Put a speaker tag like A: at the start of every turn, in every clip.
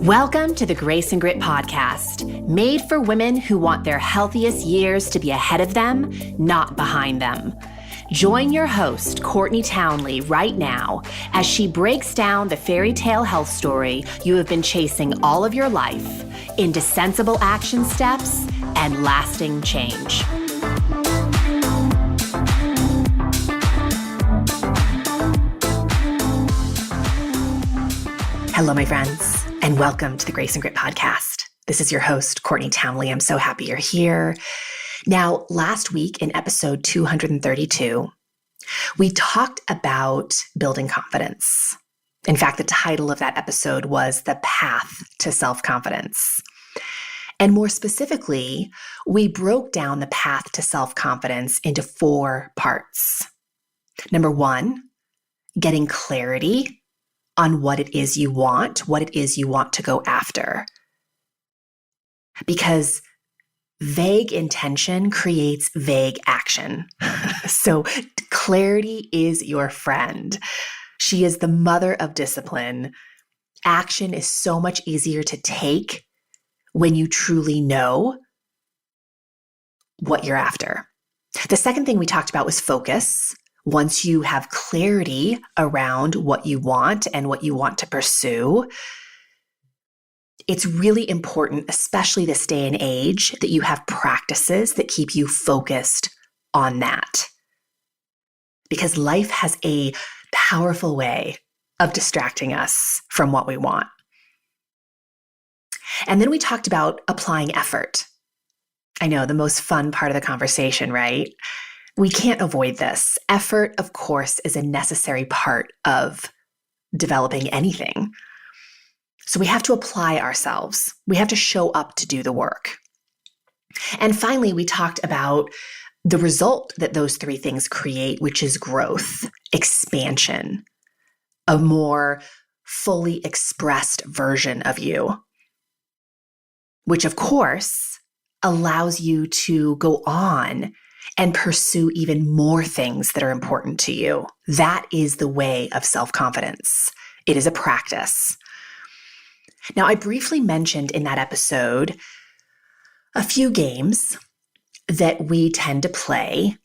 A: Welcome to the Grace and Grit podcast, made for women who want their healthiest years to be ahead of them, not behind them. Join your host, Courtney Townley, right now as she breaks down the fairy tale health story you have been chasing all of your life into sensible action steps and lasting change. Hello, my friends, and welcome to the Grace and Grit podcast. This is your host, Courtney Townley. I'm so happy you're here. Now, last week in episode 232, we talked about building confidence. In fact, the title of that episode was The Path to Self-Confidence. And more specifically, we broke down the path to self-confidence into 4 parts. Number 1, getting clarity on what it is you want to go after. Because vague intention creates vague action. So clarity is your friend. She is the mother of discipline. Action is so much easier to take when you truly know what you're after. The second thing we talked about was focus. Once you have clarity around what you want and what you want to pursue, it's really important, especially this day and age, that you have practices that keep you focused on that. Because life has a powerful way of distracting us from what we want. And then we talked about applying effort. I know, the most fun part of the conversation, right? We can't avoid this. Effort, of course, is a necessary part of developing anything. So we have to apply ourselves. We have to show up to do the work. And finally, we talked about the result that those 3 things create, which is growth, expansion, a more fully expressed version of you, which of course allows you to go on and pursue even more things that are important to you. That is the way of self-confidence. It is a practice. Now, I briefly mentioned in that episode a few games that we tend to play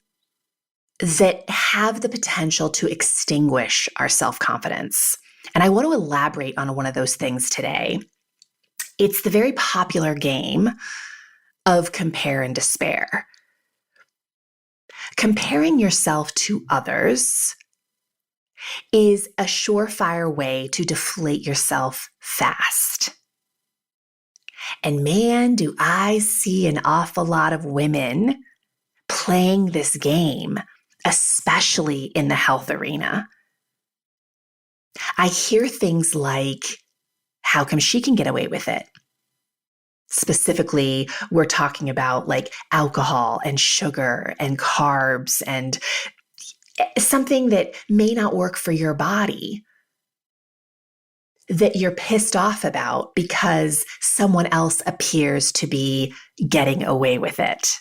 A: that have the potential to extinguish our self-confidence. And I want to elaborate on one of those things today. It's the very popular game of compare and despair. Comparing yourself to others is a surefire way to deflate yourself fast. And man, do I see an awful lot of women playing this game, especially in the health arena. I hear things like, how come she can get away with it? Specifically, we're talking about like alcohol and sugar and carbs and something that may not work for your body that you're pissed off about because someone else appears to be getting away with it.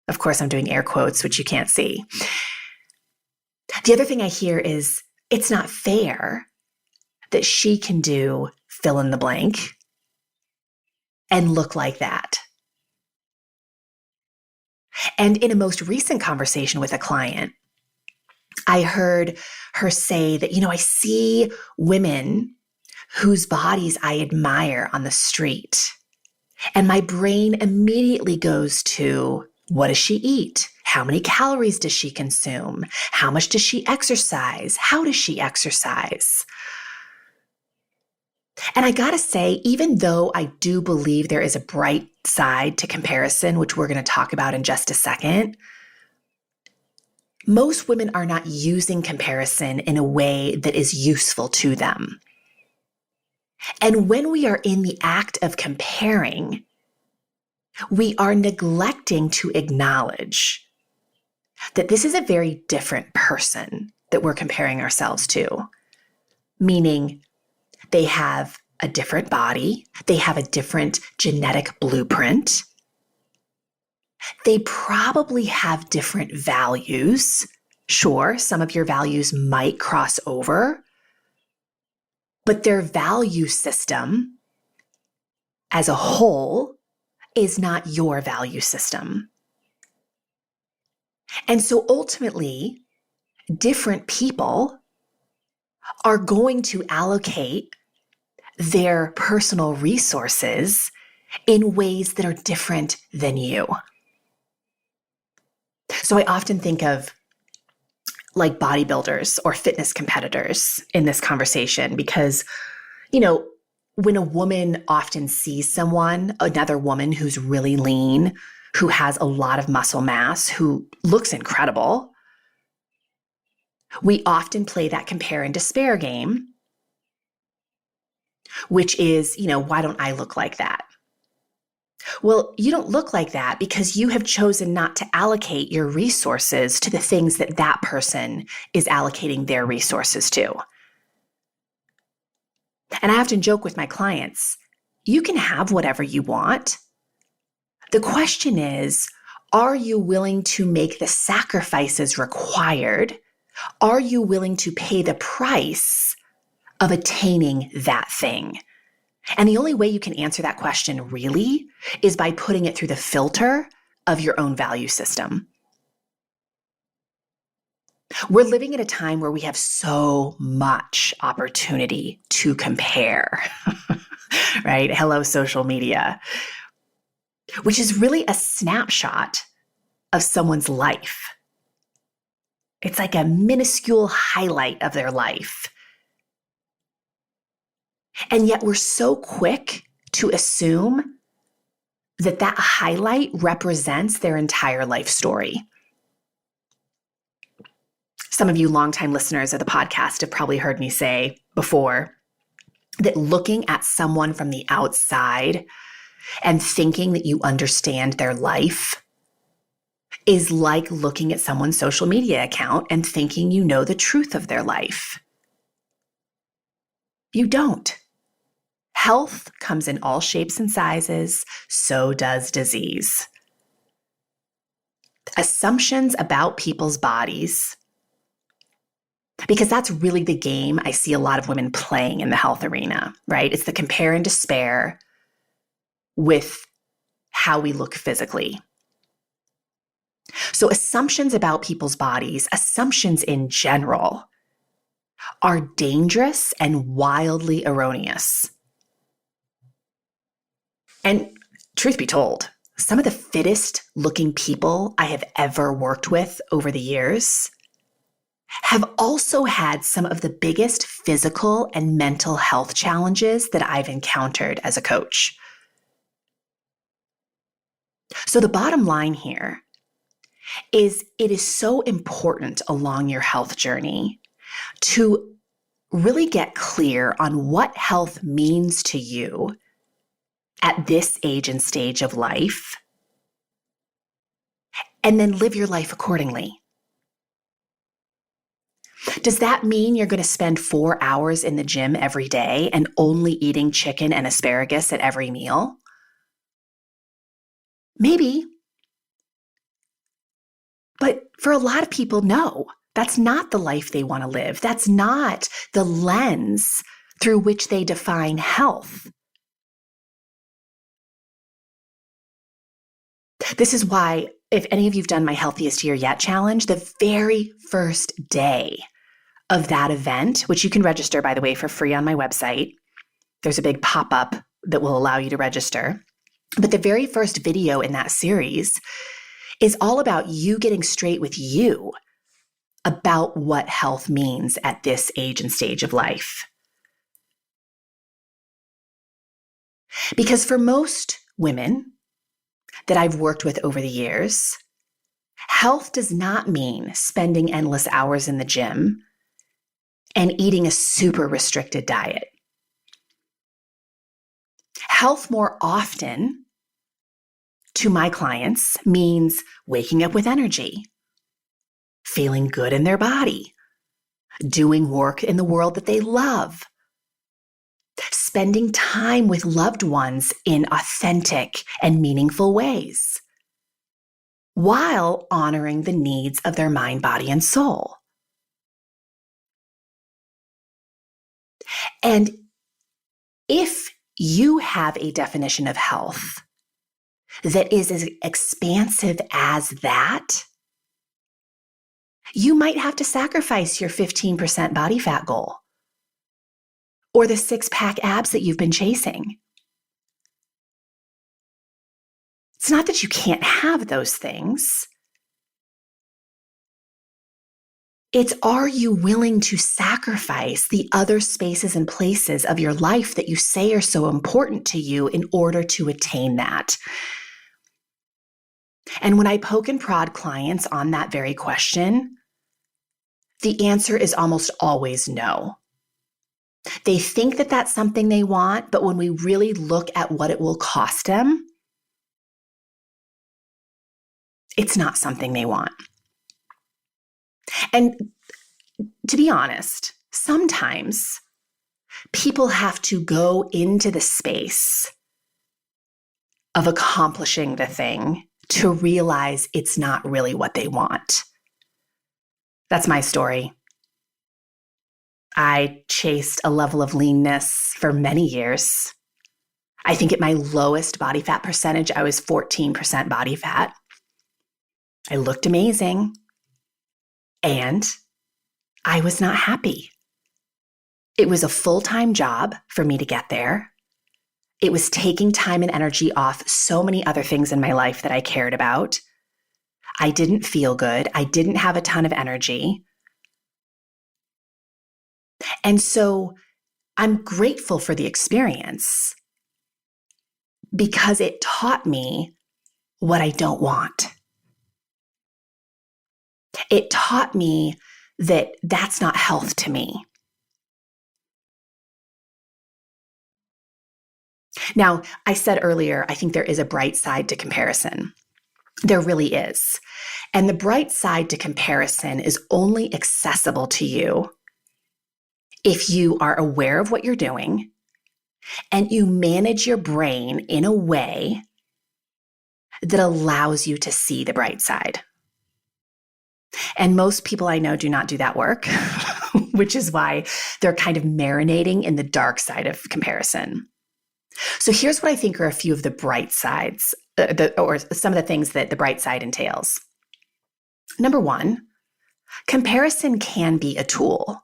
A: Of course, I'm doing air quotes, which you can't see. The other thing I hear is, it's not fair that she can do fill in the blank and look like that. And in a most recent conversation with a client, I heard her say that, I see women whose bodies I admire on the street, and my brain immediately goes to, what does she eat? How many calories does she consume? How much does she exercise? How does she exercise? And I gotta say, even though I do believe there is a bright side to comparison, which we're going to talk about in just a second, most women are not using comparison in a way that is useful to them. And when we are in the act of comparing, we are neglecting to acknowledge that this is a very different person that we're comparing ourselves to, meaning they have a different body, they have a different genetic blueprint, they probably have different values. Sure, some of your values might cross over, but their value system as a whole is not your value system. And so ultimately, different people are going to allocate their personal resources in ways that are different than you. So I often think of like bodybuilders or fitness competitors in this conversation because, when a woman often sees another woman who's really lean, who has a lot of muscle mass, who looks incredible, we often play that compare and despair game, which is, why don't I look like that? Well, you don't look like that because you have chosen not to allocate your resources to the things that that person is allocating their resources to. And I often joke with my clients, you can have whatever you want. The question is, are you willing to make the sacrifices required? Are you willing to pay the price of attaining that thing? And the only way you can answer that question really is by putting it through the filter of your own value system. We're living at a time where we have so much opportunity to compare, right? Hello, social media, which is really a snapshot of someone's life. It's like a minuscule highlight of their life. And yet we're so quick to assume that that highlight represents their entire life story. Some of you longtime listeners of the podcast have probably heard me say before that looking at someone from the outside and thinking that you understand their life is like looking at someone's social media account and thinking you know the truth of their life. You don't. Health comes in all shapes and sizes, so does disease. Assumptions about people's bodies, because that's really the game I see a lot of women playing in the health arena, right? It's the compare and despair with how we look physically. So assumptions about people's bodies, assumptions in general, are dangerous and wildly erroneous. And truth be told, some of the fittest looking people I have ever worked with over the years have also had some of the biggest physical and mental health challenges that I've encountered as a coach. So the bottom line here is it is so important along your health journey to really get clear on what health means to you at this age and stage of life, and then live your life accordingly. Does that mean you're going to spend 4 hours in the gym every day and only eating chicken and asparagus at every meal? Maybe. But for a lot of people, no, that's not the life they want to live. That's not the lens through which they define health. This is why, if any of you've done my Healthiest Year Yet challenge, the very first day of that event, which you can register, by the way, for free on my website, there's a big pop-up that will allow you to register. But the very first video in that series is all about you getting straight with you about what health means at this age and stage of life. Because for most women that I've worked with over the years, health does not mean spending endless hours in the gym and eating a super restricted diet. Health more often, to my clients, means waking up with energy, feeling good in their body, doing work in the world that they love, spending time with loved ones in authentic and meaningful ways, while honoring the needs of their mind, body, and soul. And if you have a definition of health that is as expansive as that, you might have to sacrifice your 15% body fat goal or the 6-pack abs that you've been chasing. It's not that you can't have those things. It's, are you willing to sacrifice the other spaces and places of your life that you say are so important to you in order to attain that? And when I poke and prod clients on that very question, the answer is almost always no. They think that that's something they want, but when we really look at what it will cost them, it's not something they want. And to be honest, sometimes people have to go into the space of accomplishing the thing to realize it's not really what they want. That's my story. I chased a level of leanness for many years. I think at my lowest body fat percentage, I was 14% body fat. I looked amazing, and I was not happy. It was a full-time job for me to get there. It was taking time and energy off so many other things in my life that I cared about. I didn't feel good. I didn't have a ton of energy. And so I'm grateful for the experience because it taught me what I don't want. It taught me that that's not health to me. Now, I said earlier, I think there is a bright side to comparison. There really is. And the bright side to comparison is only accessible to you if you are aware of what you're doing and you manage your brain in a way that allows you to see the bright side. And most people I know do not do that work, which is why they're kind of marinating in the dark side of comparison. So here's what I think are a few of the bright sides, or some of the things that the bright side entails. Number one, comparison can be a tool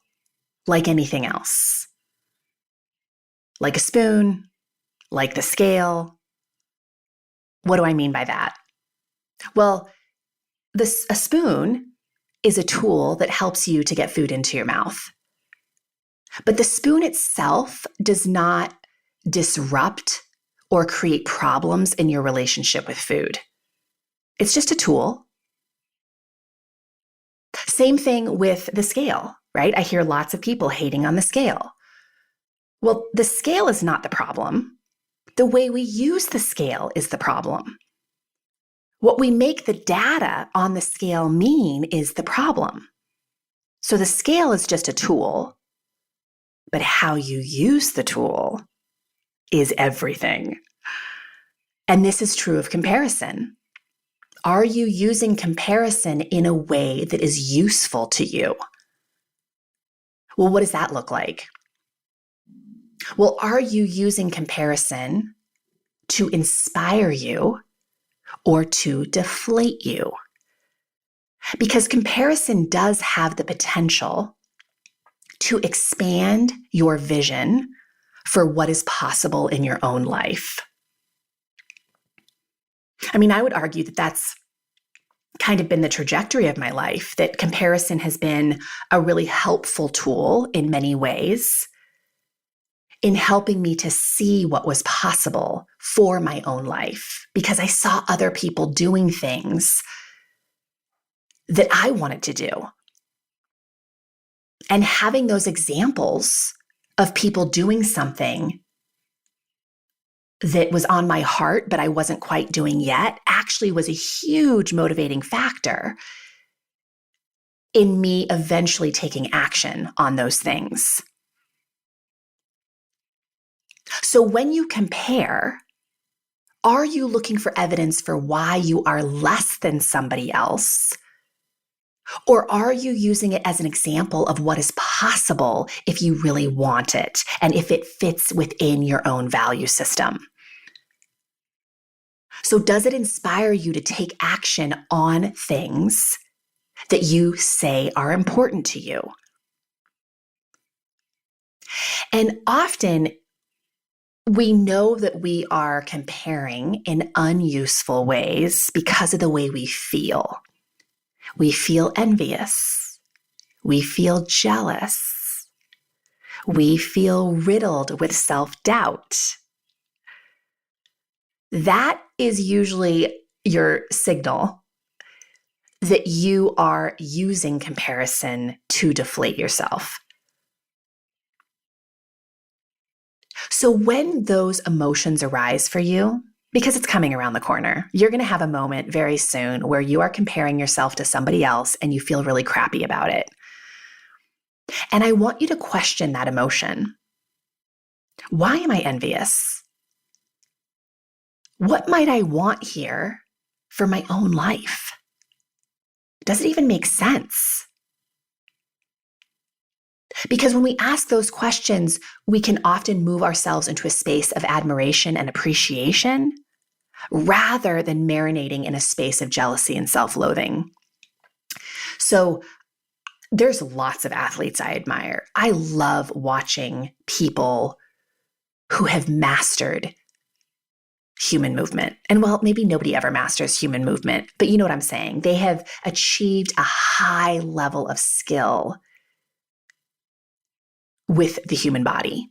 A: like anything else, like a spoon, like the scale. What do I mean by that? Well, a spoon is a tool that helps you to get food into your mouth. But the spoon itself does not disrupt or create problems in your relationship with food. It's just a tool. Same thing with the scale, right? I hear lots of people hating on the scale. Well, the scale is not the problem. The way we use the scale is the problem. What we make the data on the scale mean is the problem. So the scale is just a tool, but how you use the tool is everything. And this is true of comparison. Are you using comparison in a way that is useful to you? Well, what does that look like? Well, are you using comparison to inspire you or to deflate you? Because comparison does have the potential to expand your vision for what is possible in your own life. I mean, I would argue that that's kind of been the trajectory of my life, that comparison has been a really helpful tool in many ways in helping me to see what was possible for my own life, because I saw other people doing things that I wanted to do. And having those examples of people doing something that was on my heart, but I wasn't quite doing yet, actually was a huge motivating factor in me eventually taking action on those things. So when you compare, are you looking for evidence for why you are less than somebody else? Or are you using it as an example of what is possible if you really want it and if it fits within your own value system? So, does it inspire you to take action on things that you say are important to you? And often we know that we are comparing in unuseful ways because of the way we feel. We feel envious. We feel jealous. We feel riddled with self-doubt. That is usually your signal that you are using comparison to deflate yourself. So when those emotions arise for you, because it's coming around the corner, you're going to have a moment very soon where you are comparing yourself to somebody else and you feel really crappy about it. And I want you to question that emotion. Why am I envious? What might I want here for my own life? Does it even make sense? Because when we ask those questions, we can often move ourselves into a space of admiration and appreciation rather than marinating in a space of jealousy and self-loathing. So there's lots of athletes I admire. I love watching people who have mastered human movement. And well, maybe nobody ever masters human movement, but you know what I'm saying. They have achieved a high level of skill with the human body.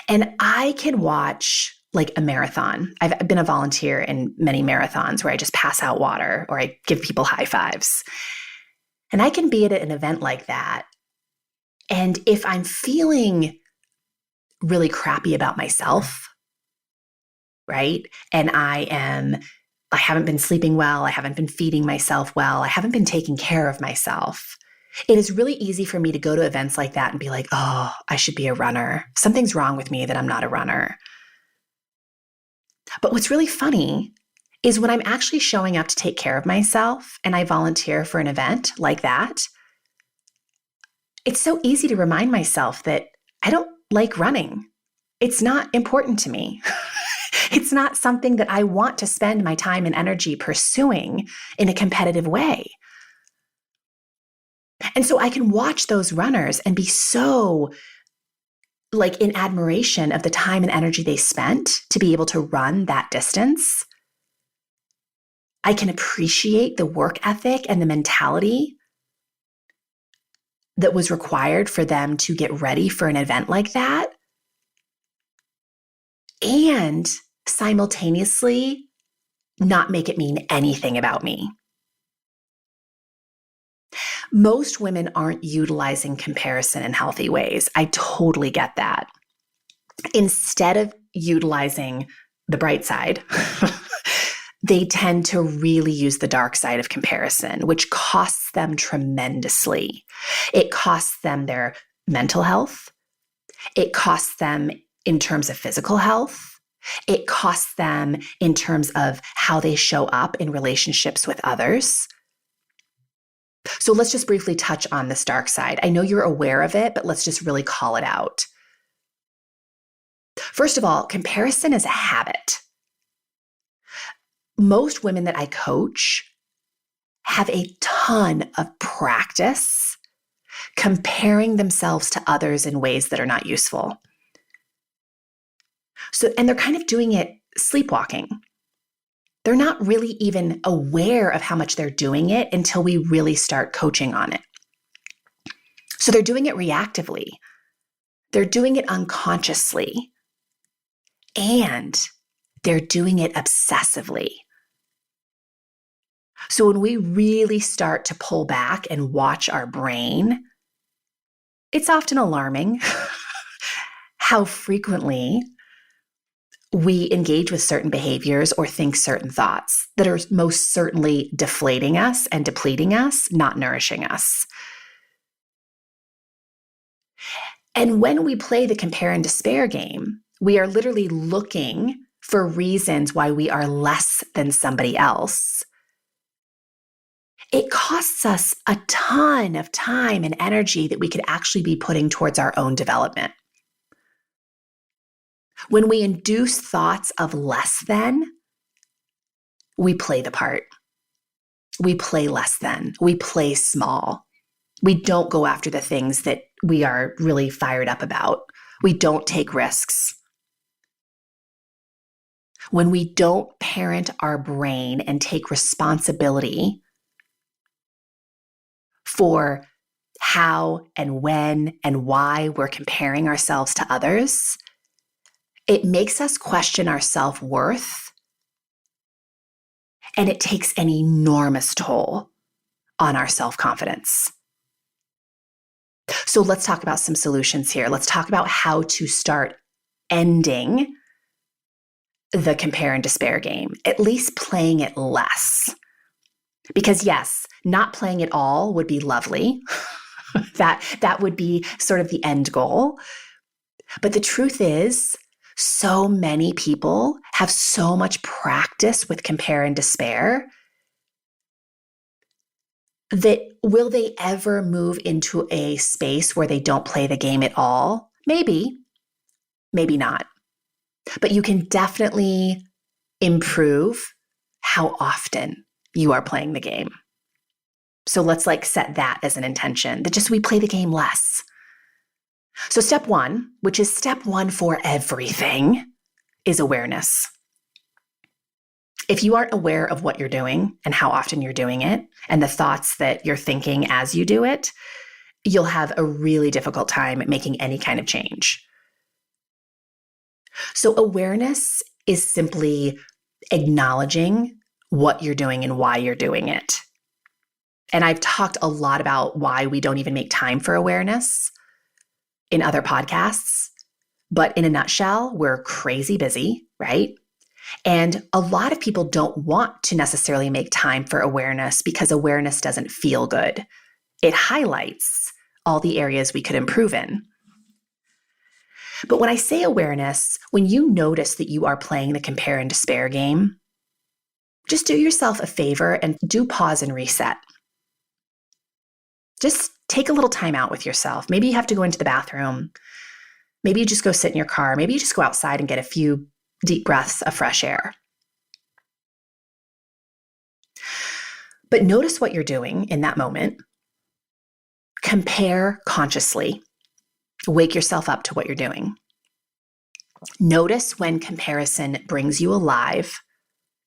A: And I can watch like a marathon. I've been a volunteer in many marathons where I just pass out water or I give people high fives. And I can be at an event like that. And if I'm feeling really crappy about myself, right? And I haven't been sleeping well. I haven't been feeding myself well. I haven't been taking care of myself. It is really easy for me to go to events like that and be like, oh, I should be a runner. Something's wrong with me that I'm not a runner. But what's really funny is when I'm actually showing up to take care of myself and I volunteer for an event like that, it's so easy to remind myself that I don't like running. It's not important to me. It's not something that I want to spend my time and energy pursuing in a competitive way. And so I can watch those runners and be so like in admiration of the time and energy they spent to be able to run that distance. I can appreciate the work ethic and the mentality that was required for them to get ready for an event like that. And simultaneously not make it mean anything about me. Most women aren't utilizing comparison in healthy ways. I totally get that. Instead of utilizing the bright side, they tend to really use the dark side of comparison, which costs them tremendously. It costs them their mental health. It costs them in terms of physical health. It costs them in terms of how they show up in relationships with others. So let's just briefly touch on this dark side. I know you're aware of it, but let's just really call it out. First of all, comparison is a habit. Most women that I coach have a ton of practice comparing themselves to others in ways that are not useful. So, and they're kind of doing it sleepwalking. They're not really even aware of how much they're doing it until we really start coaching on it. So they're doing it reactively. They're doing it unconsciously. And they're doing it obsessively. So when we really start to pull back and watch our brain, it's often alarming how frequently we engage with certain behaviors or think certain thoughts that are most certainly deflating us and depleting us, not nourishing us. And when we play the compare and despair game, we are literally looking for reasons why we are less than somebody else it costs us a ton of time and energy that we could actually be putting towards our own development. When we induce thoughts of less than, we play the part. We play less than. We play small. We don't go after the things that we are really fired up about. We don't take risks. When we don't parent our brain and take responsibility for how and when and why we're comparing ourselves to others, it makes us question our self-worth, and it takes an enormous toll on our self-confidence. So let's talk about some solutions here. Let's talk about how to start ending the compare and despair game, at least playing it less. Because yes, not playing it all would be lovely. That would be sort of the end goal. But the truth is, so many people have so much practice with compare and despair that will they ever move into a space where they don't play the game at all? Maybe, maybe not. But you can definitely improve how often you are playing the game. So let's set that as an intention, that just we play the game less. So step one, which is step one for everything, is awareness. If you aren't aware of what you're doing and how often you're doing it and the thoughts that you're thinking as you do it, you'll have a really difficult time making any kind of change. So awareness is simply acknowledging what you're doing and why you're doing it. And I've talked a lot about why we don't even make time for awareness in other podcasts. But in a nutshell, we're crazy busy, right? And a lot of people don't want to necessarily make time for awareness because awareness doesn't feel good. It highlights all the areas we could improve in. But when I say awareness, when you notice that you are playing the compare and despair game, just do yourself a favor and do pause and reset. Just take a little time out with yourself. Maybe you have to go into the bathroom. Maybe you just go sit in your car. Maybe you just go outside and get a few deep breaths of fresh air. But notice what you're doing in that moment. Compare consciously. Wake yourself up to what you're doing. Notice when comparison brings you alive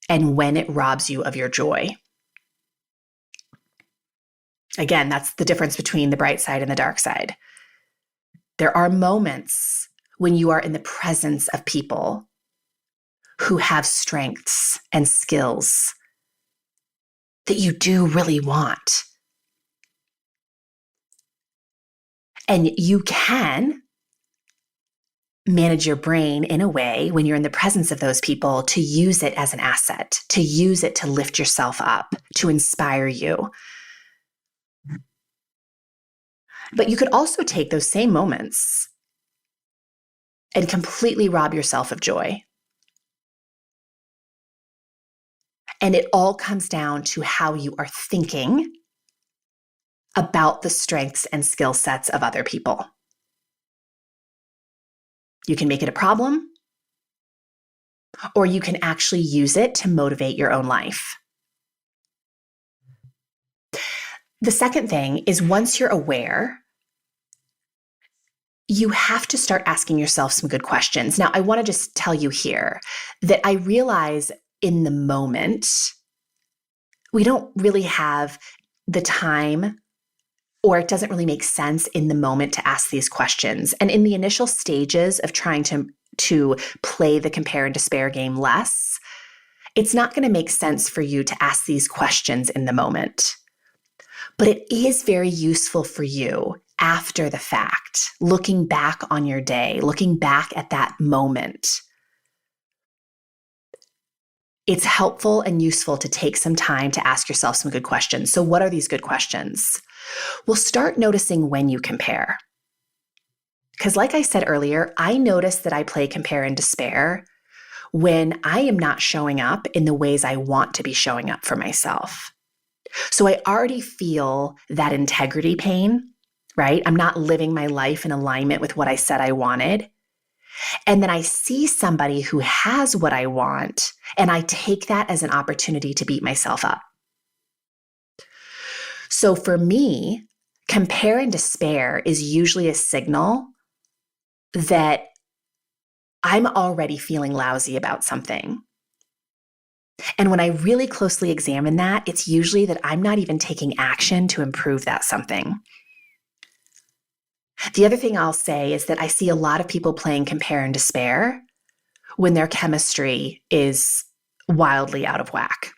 A: and when it robs you of your joy. Again, that's the difference between the bright side and the dark side. There are moments when you are in the presence of people who have strengths and skills that you do really want. And you can manage your brain in a way when you're in the presence of those people to use it as an asset, to use it to lift yourself up, to inspire you. But you could also take those same moments and completely rob yourself of joy. And it all comes down to how you are thinking about the strengths and skill sets of other people. You can make it a problem, or you can actually use it to motivate your own life. The second thing is once you're aware, you have to start asking yourself some good questions. Now, I want to just tell you here that I realize in the moment, we don't really have the time, or it doesn't really make sense in the moment to ask these questions. And in the initial stages of trying to play the compare and despair game less, it's not going to make sense for you to ask these questions in the moment. But it is very useful for you after the fact, looking back on your day, looking back at that moment. It's helpful and useful to take some time to ask yourself some good questions. So what are these good questions? Well, start noticing when you compare. Because like I said earlier, I notice that I play compare and despair when I am not showing up in the ways I want to be showing up for myself. So I already feel that integrity pain, right? I'm not living my life in alignment with what I said I wanted. And then I see somebody who has what I want, and I take that as an opportunity to beat myself up. So for me, compare and despair is usually a signal that I'm already feeling lousy about something. And when I really closely examine that, it's usually that I'm not even taking action to improve that something. The other thing I'll say is that I see a lot of people playing compare and despair when their chemistry is wildly out of whack.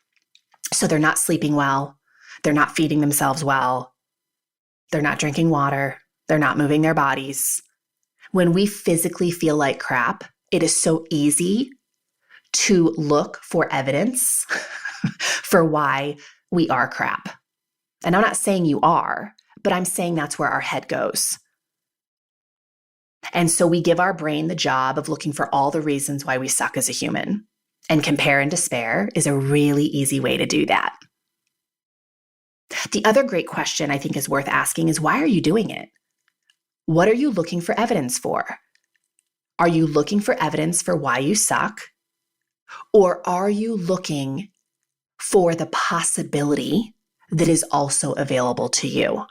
A: So they're not sleeping well, they're not feeding themselves well, they're not drinking water, they're not moving their bodies. When we physically feel like crap, it is so easy to look for evidence for why we are crap. And I'm not saying you are, but I'm saying that's where our head goes. And so we give our brain the job of looking for all the reasons why we suck as a human. And compare and despair is a really easy way to do that. The other great question I think is worth asking is, why are you doing it? What are you looking for evidence for? Are you looking for evidence for why you suck? Or are you looking for the possibility that is also available to you?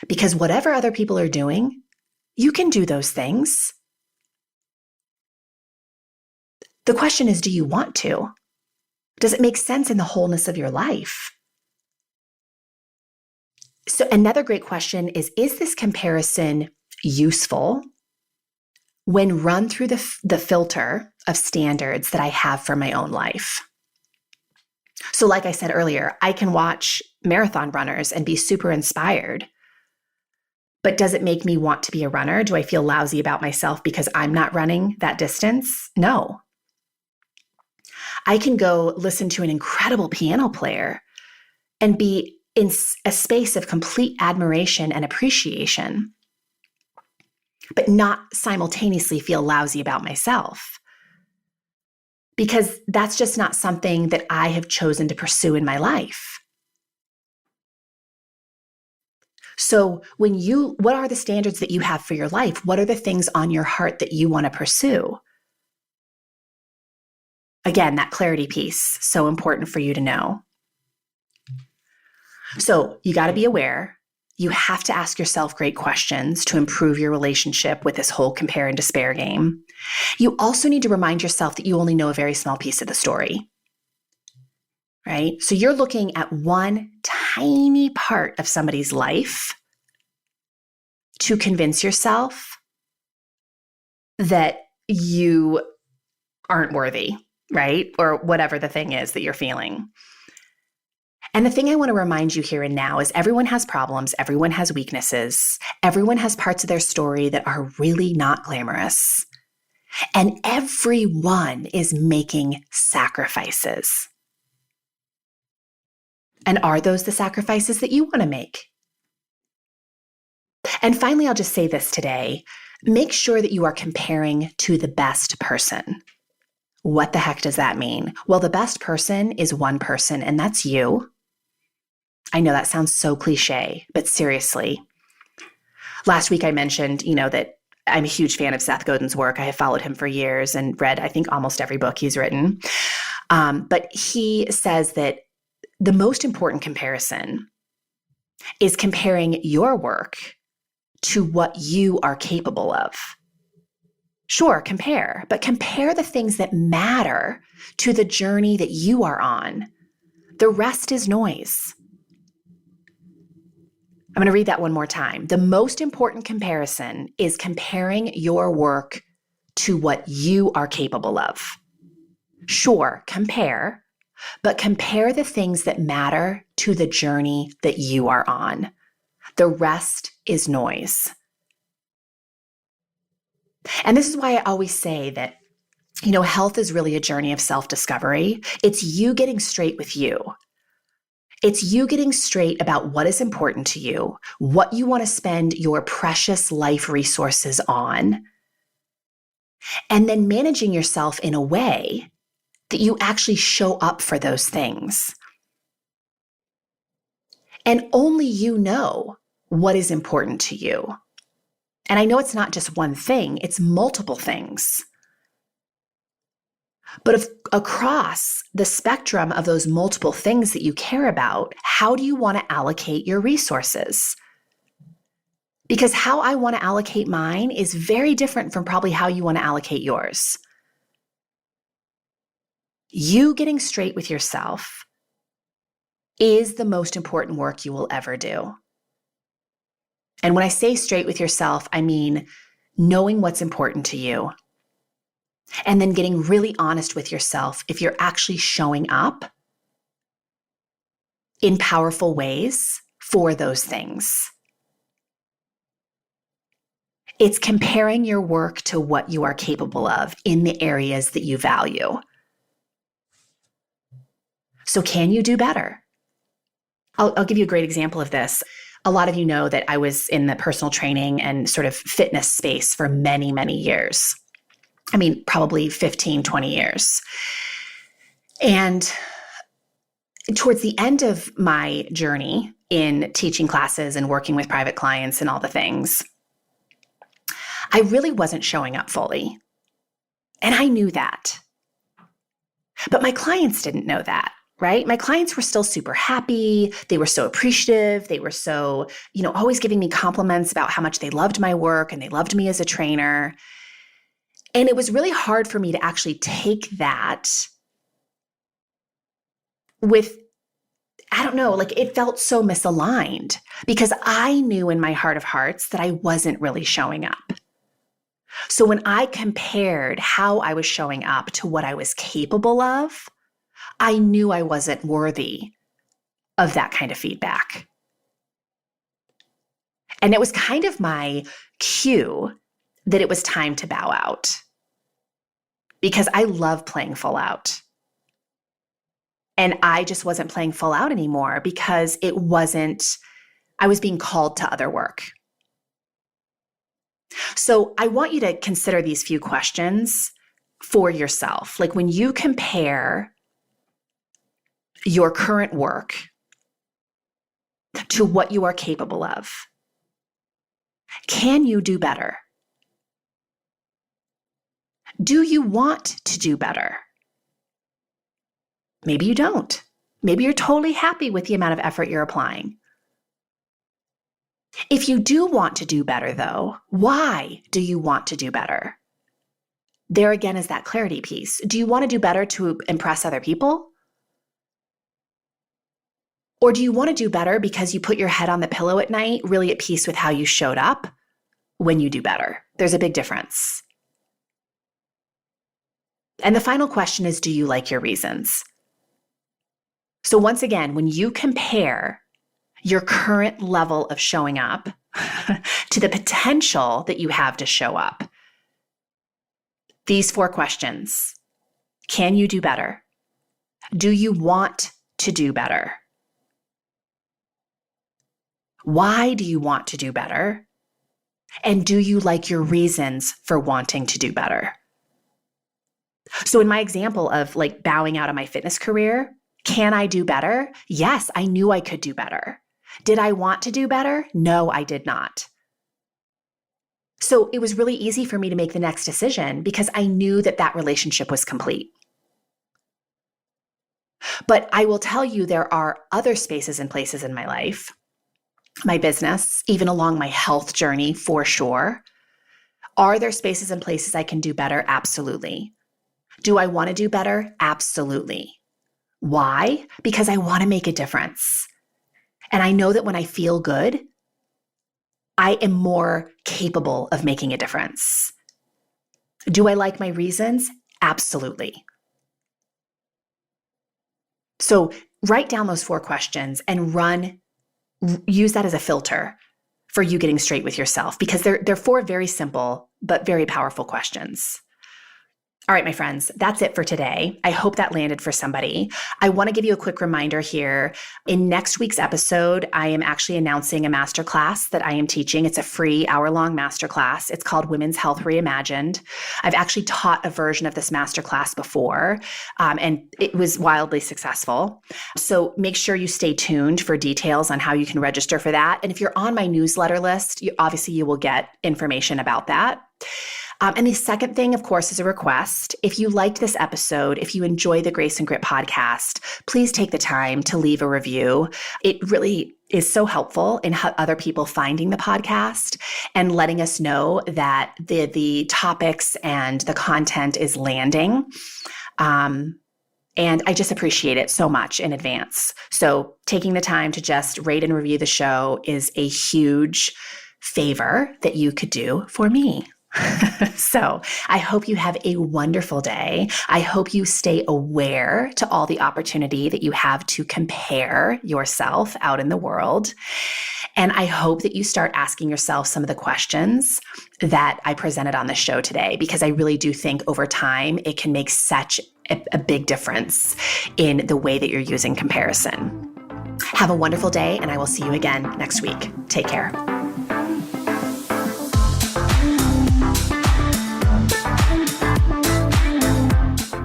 A: Because whatever other people are doing, you can do those things. The question is, do you want to? Does it make sense in the wholeness of your life? So another great question is this comparison useful when run through the filter of standards that I have for my own life? So like I said earlier, I can watch marathon runners and be super inspired. But does it make me want to be a runner? Do I feel lousy about myself because I'm not running that distance? No. I can go listen to an incredible piano player and be in a space of complete admiration and appreciation, but not simultaneously feel lousy about myself. Because that's just not something that I have chosen to pursue in my life. So what are the standards that you have for your life? What are the things on your heart that you want to pursue? Again, that clarity piece, so important for you to know. So you got to be aware. You have to ask yourself great questions to improve your relationship with this whole compare and despair game. You also need to remind yourself that you only know a very small piece of the story, right? So you're looking at one tiny part of somebody's life to convince yourself that you aren't worthy, right? Or whatever the thing is that you're feeling. And the thing I want to remind you here and now is everyone has problems, everyone has weaknesses, everyone has parts of their story that are really not glamorous. And everyone is making sacrifices. And are those the sacrifices that you want to make? And finally, I'll just say this today. Make sure that you are comparing to the best person. What the heck does that mean? Well, the best person is one person, and that's you. I know that sounds so cliche, but seriously. Last week I mentioned, that I'm a huge fan of Seth Godin's work. I have followed him for years and read, I think, almost every book he's written. But he says that the most important comparison is comparing your work to what you are capable of. Sure, compare, but compare the things that matter to the journey that you are on. The rest is noise. I'm going to read that one more time. The most important comparison is comparing your work to what you are capable of. Sure, compare, but compare the things that matter to the journey that you are on. The rest is noise. And this is why I always say that, health is really a journey of self-discovery. It's you getting straight with you. It's you getting straight about what is important to you, what you want to spend your precious life resources on, and then managing yourself in a way that you actually show up for those things. And only you know what is important to you. And I know it's not just one thing, it's multiple things. But if across the spectrum of those multiple things that you care about, how do you want to allocate your resources? Because how I want to allocate mine is very different from probably how you want to allocate yours. You getting straight with yourself is the most important work you will ever do. And when I say straight with yourself, I mean knowing what's important to you and then getting really honest with yourself if you're actually showing up in powerful ways for those things. It's comparing your work to what you are capable of in the areas that you value. So can you do better? I'll give you a great example of this. A lot of you know that I was in the personal training and sort of fitness space for many, many years. I mean, probably 15, 20 years. And towards the end of my journey in teaching classes and working with private clients and all the things, I really wasn't showing up fully. And I knew that. But my clients didn't know that, right? My clients were still super happy. They were so appreciative. They were so, always giving me compliments about how much they loved my work and they loved me as a trainer. And it was really hard for me to actually take that with, it felt so misaligned because I knew in my heart of hearts that I wasn't really showing up. So when I compared how I was showing up to what I was capable of, I knew I wasn't worthy of that kind of feedback. And it was kind of my cue that it was time to bow out because I love playing full out. And I just wasn't playing full out anymore because I was being called to other work. So I want you to consider these few questions for yourself. Like when you compare your current work to what you are capable of, can you do better? Do you want to do better? Maybe you don't. Maybe you're totally happy with the amount of effort you're applying. If you do want to do better, though, why do you want to do better? There again is that clarity piece. Do you want to do better to impress other people? Or do you want to do better because you put your head on the pillow at night, really at peace with how you showed up when you do better? There's a big difference. And the final question is, do you like your reasons? So once again, when you compare your current level of showing up to the potential that you have to show up, these 4 questions. Can you do better? Do you want to do better? Why do you want to do better? And do you like your reasons for wanting to do better? So in my example of bowing out of my fitness career, can I do better? Yes, I knew I could do better. Did I want to do better? No, I did not. So it was really easy for me to make the next decision because I knew that relationship was complete. But I will tell you, there are other spaces and places in my life, my business, even along my health journey for sure. Are there spaces and places I can do better? Absolutely. Do I want to do better? Absolutely. Why? Because I want to make a difference. And I know that when I feel good, I am more capable of making a difference. Do I like my reasons? Absolutely. So write down those 4 questions and use that as a filter for you getting straight with yourself because they're 4 very simple but very powerful questions. All right, my friends, that's it for today. I hope that landed for somebody. I want to give you a quick reminder here. In next week's episode, I am actually announcing a masterclass that I am teaching. It's a free hour-long masterclass. It's called Women's Health Reimagined. I've actually taught a version of this masterclass before, and it was wildly successful. So make sure you stay tuned for details on how you can register for that. And if you're on my newsletter list, you will get information about that. And the second thing, of course, is a request. If you liked this episode, if you enjoy the Grace and Grit podcast, please take the time to leave a review. It really is so helpful in other people finding the podcast and letting us know that the topics and the content is landing. And I just appreciate it so much in advance. So taking the time to just rate and review the show is a huge favor that you could do for me. So I hope you have a wonderful day. I hope you stay aware to all the opportunity that you have to compare yourself out in the world. And I hope that you start asking yourself some of the questions that I presented on the show today, because I really do think over time it can make such a big difference in the way that you're using comparison. Have a wonderful day, and I will see you again next week. Take care.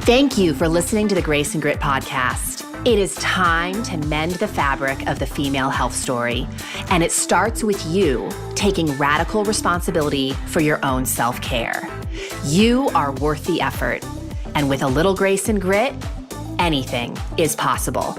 A: Thank you for listening to the Grace and Grit podcast. It is time to mend the fabric of the female health story, and it starts with you taking radical responsibility for your own self-care. You are worth the effort, and with a little grace and grit, anything is possible.